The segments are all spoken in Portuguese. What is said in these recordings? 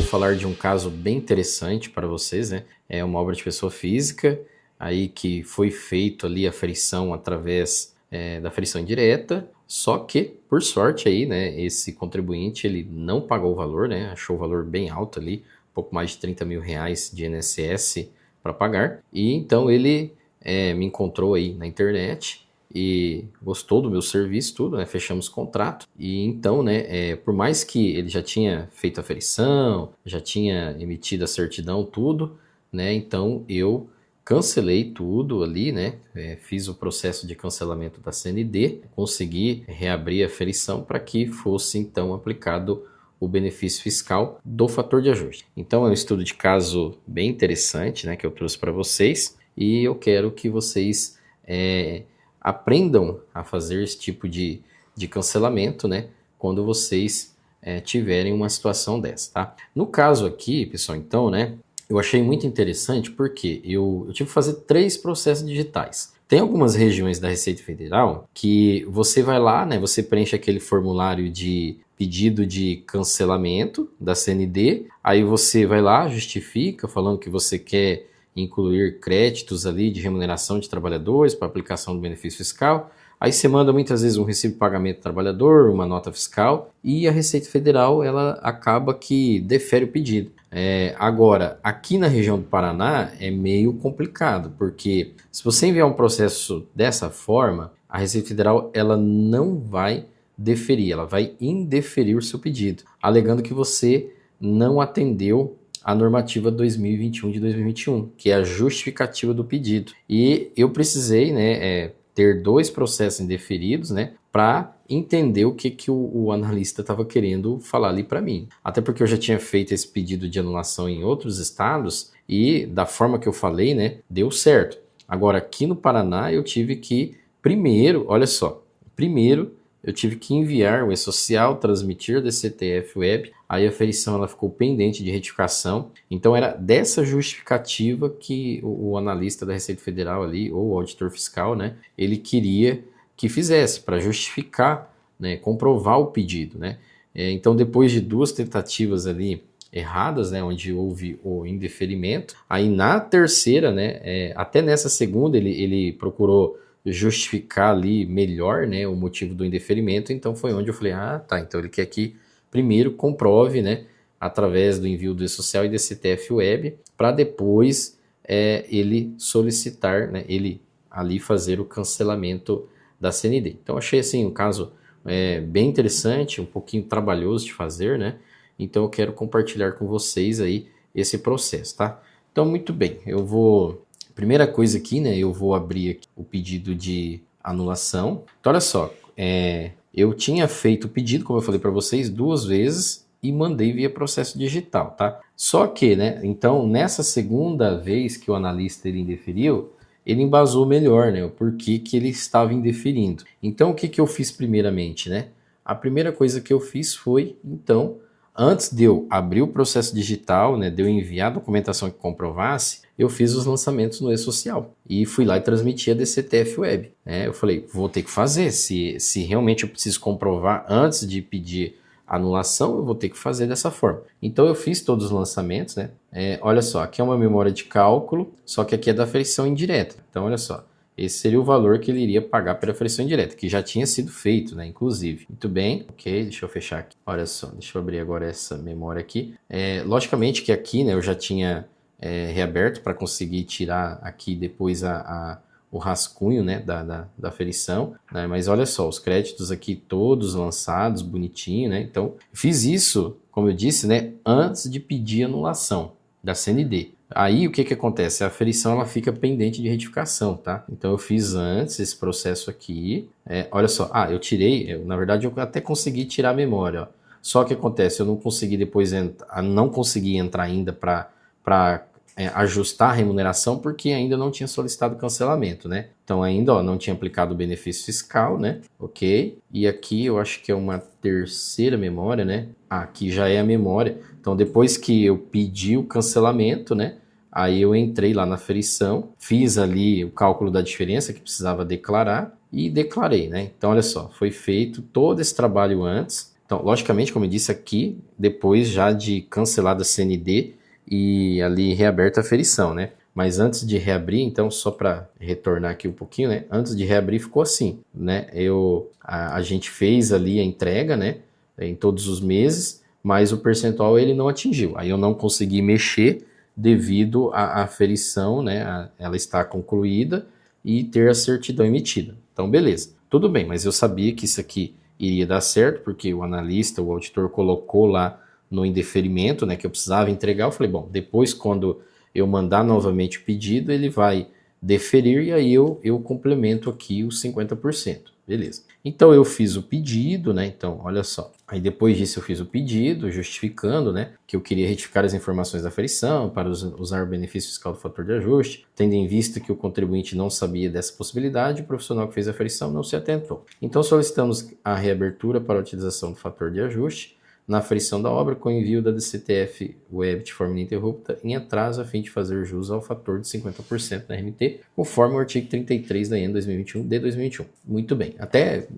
vou falar de um caso bem interessante para vocês, né? É uma obra de pessoa física, aí que foi feito ali a ferição através da ferição indireta, só que, por sorte aí, né, esse contribuinte ele não pagou o valor, né? Achou o valor bem alto ali, um pouco mais de 30 mil reais de INSS para pagar, e então ele me encontrou aí na internet e gostou do meu serviço, tudo, né? Fechamos contrato. E então, né, por mais que ele já tinha feito a ferição, já tinha emitido a certidão, tudo, né? Então eu cancelei tudo ali, né? Fiz o processo de cancelamento da CND, consegui reabrir a ferição para que fosse então aplicado o benefício fiscal do fator de ajuste. Então é um estudo de caso bem interessante, né, que eu trouxe para vocês, e eu quero que vocês aprendam a fazer esse tipo de cancelamento, né, quando vocês tiverem uma situação dessa, tá? No caso aqui, pessoal, então, né, eu achei muito interessante porque eu tive que fazer 3 processos digitais. Tem algumas regiões da Receita Federal que você vai lá, né, você preenche aquele formulário de pedido de cancelamento da CND, aí você vai lá, justifica, falando que você quer incluir créditos ali de remuneração de trabalhadores para aplicação do benefício fiscal. Aí você manda muitas vezes um recibo de pagamento do trabalhador, uma nota fiscal, e a Receita Federal ela acaba que defere o pedido. Agora, aqui na região do Paraná é meio complicado, porque se você enviar um processo dessa forma, a Receita Federal ela não vai deferir, ela vai indeferir o seu pedido, alegando que você não atendeu a normativa 2021 de 2021, que é a justificativa do pedido. E eu precisei, né, ter 2 processos indeferidos, né, para entender o que o analista estava querendo falar ali para mim. Até porque eu já tinha feito esse pedido de anulação em outros estados e da forma que eu falei, né, deu certo. Agora aqui no Paraná eu tive que primeiro, olha só, primeiro eu tive que enviar o e-social, transmitir da CTF Web, aí a ferição ela ficou pendente de retificação, então era dessa justificativa que o analista da Receita Federal ali, ou o auditor fiscal, né, ele queria que fizesse, para justificar, né, comprovar o pedido, né. Então depois de 2 tentativas ali erradas, né, onde houve o indeferimento, aí na terceira, né, até nessa segunda ele procurou justificar ali melhor, né, o motivo do indeferimento, então foi onde eu falei, tá, então ele quer que primeiro comprove, né, através do envio do e-social e da CTF Web, para depois ele solicitar, né, ele ali fazer o cancelamento da CND. Então achei assim um caso bem interessante, um pouquinho trabalhoso de fazer, né, então eu quero compartilhar com vocês aí esse processo, tá? Então muito bem, eu vou... Primeira coisa aqui, né, eu vou abrir aqui o pedido de anulação. Então, olha só, eu tinha feito o pedido, como eu falei para vocês, 2 vezes e mandei via processo digital, tá? Só que, né, então, nessa segunda vez que o analista ele indeferiu, ele embasou melhor, né, o porquê que ele estava indeferindo. Então, o que eu fiz primeiramente, né? A primeira coisa que eu fiz foi, então, antes de eu abrir o processo digital, né, de eu enviar a documentação que comprovasse, eu fiz os lançamentos no e-social e fui lá e transmiti a DCTF Web. Eu falei, vou ter que fazer, se realmente eu preciso comprovar antes de pedir anulação, eu vou ter que fazer dessa forma. Então eu fiz todos os lançamentos, né? Olha só, aqui é uma memória de cálculo, só que aqui é da ferição indireta. Então olha só, esse seria o valor que ele iria pagar pela ferição indireta, que já tinha sido feito, né, inclusive. Muito bem, ok, deixa eu fechar aqui. Olha só, deixa eu abrir agora essa memória aqui. Logicamente que aqui, né, eu já tinha reaberto para conseguir tirar aqui depois o rascunho, né, da ferição, né, mas olha só, os créditos aqui todos lançados, bonitinho, né, então fiz isso, como eu disse, né, antes de pedir anulação da CND. Aí o que acontece? A ferição ela fica pendente de retificação, tá? Então eu fiz antes esse processo aqui, olha só, eu tirei, na verdade eu até consegui tirar a memória, ó. Só que acontece, eu não consegui depois não consegui entrar ainda para ajustar a remuneração porque ainda não tinha solicitado cancelamento, né? Então ainda não tinha aplicado o benefício fiscal, né? Ok. E aqui eu acho que é uma terceira memória, né? Aqui já é a memória. Então depois que eu pedi o cancelamento, né? Aí eu entrei lá na ferição, fiz ali o cálculo da diferença que precisava declarar e declarei, né? Então olha só, foi feito todo esse trabalho antes. Então, logicamente, como eu disse aqui, depois já de cancelada a CND e ali reaberta a aferição, né? Mas antes de reabrir, então, só para retornar aqui um pouquinho, né? Antes de reabrir ficou assim, né? A gente fez ali a entrega, né? Em todos os meses, mas o percentual ele não atingiu. Aí eu não consegui mexer devido à aferição, né? Ela está concluída e ter a certidão emitida. Então, beleza. Tudo bem, mas eu sabia que isso aqui iria dar certo, porque o analista, o auditor colocou lá no indeferimento, né, que eu precisava entregar. Eu falei, bom, depois quando eu mandar novamente o pedido, ele vai deferir e aí eu complemento aqui os 50%. Beleza. Então eu fiz o pedido, né? Então, olha só. Aí depois disso eu fiz o pedido, justificando, né, que eu queria retificar as informações da aferição para usar o benefício fiscal do fator de ajuste, tendo em vista que o contribuinte não sabia dessa possibilidade, o profissional que fez a aferição não se atentou. Então solicitamos a reabertura para a utilização do fator de ajuste na aferição da obra com envio da DCTF Web de forma ininterrupta em atraso a fim de fazer jus ao fator de 50% da RMT, conforme o artigo 33 da EN 2021 de 2021. Muito bem. Até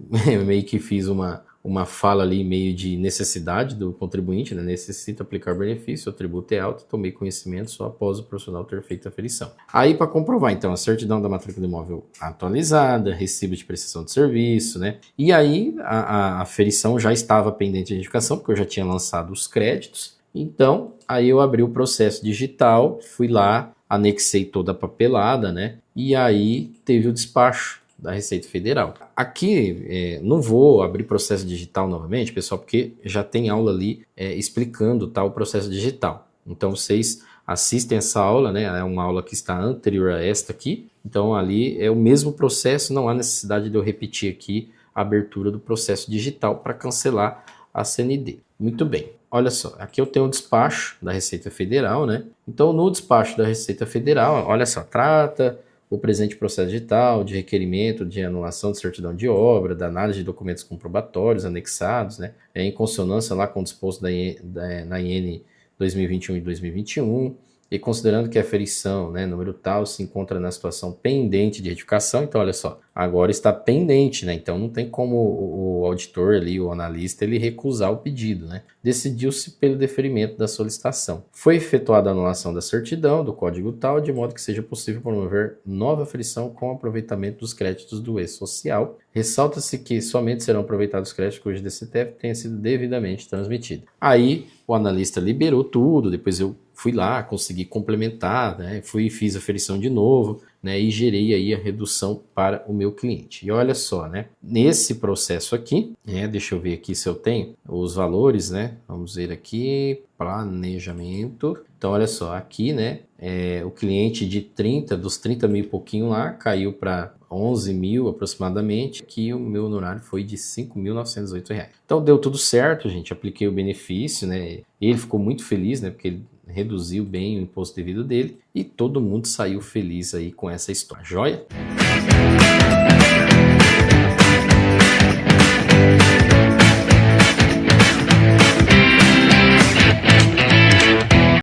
meio que fiz uma fala ali meio de necessidade do contribuinte, né? Necessita aplicar benefício, o tributo é alto, tomei conhecimento só após o profissional ter feito a aferição. Aí para comprovar, então, a certidão da matrícula do imóvel atualizada, recibo de prestação de serviço, né? E aí a aferição já estava pendente de identificação, porque eu já tinha lançado os créditos. Então, aí eu abri o processo digital, fui lá, anexei toda a papelada, né? E aí teve o despacho da Receita Federal. Aqui não vou abrir processo digital novamente, pessoal, porque já tem aula ali explicando o processo digital. Então vocês assistem essa aula, né? É uma aula que está anterior a esta aqui. Então ali é o mesmo processo, não há necessidade de eu repetir aqui a abertura do processo digital para cancelar a CND. Muito bem. Olha só, aqui eu tenho o despacho da Receita Federal, né? Então no despacho da Receita Federal, olha só, trata o presente processo digital de requerimento de anulação de certidão de obra, da análise de documentos comprobatórios anexados, né, em consonância lá com o disposto na IN 2021 e 2021, e considerando que a aferição, né, número tal, se encontra na situação pendente de retificação, então olha só, agora está pendente, né, então não tem como o auditor ali, o analista, ele recusar o pedido, né, decidiu-se pelo deferimento da solicitação. Foi efetuada a anulação da certidão, do código tal, de modo que seja possível promover nova aferição com aproveitamento dos créditos do E-Social. Ressalta-se que somente serão aproveitados os créditos cujo DCTF tenha sido devidamente transmitido. Aí o analista liberou tudo, depois eu fui lá, consegui complementar, né, fiz a aferição de novo, né, e gerei aí a redução para o meu cliente. E olha só, né, nesse processo aqui, deixa eu ver aqui se eu tenho os valores, né, vamos ver aqui, planejamento. Então olha só, aqui, né, o cliente dos 30 mil e pouquinho lá, caiu para 11 mil aproximadamente, que o meu honorário foi de R$ 5.908. Então deu tudo certo, gente, apliquei o benefício, né, ele ficou muito feliz, né, porque ele reduziu bem o imposto devido dele e todo mundo saiu feliz aí com essa história. Joia?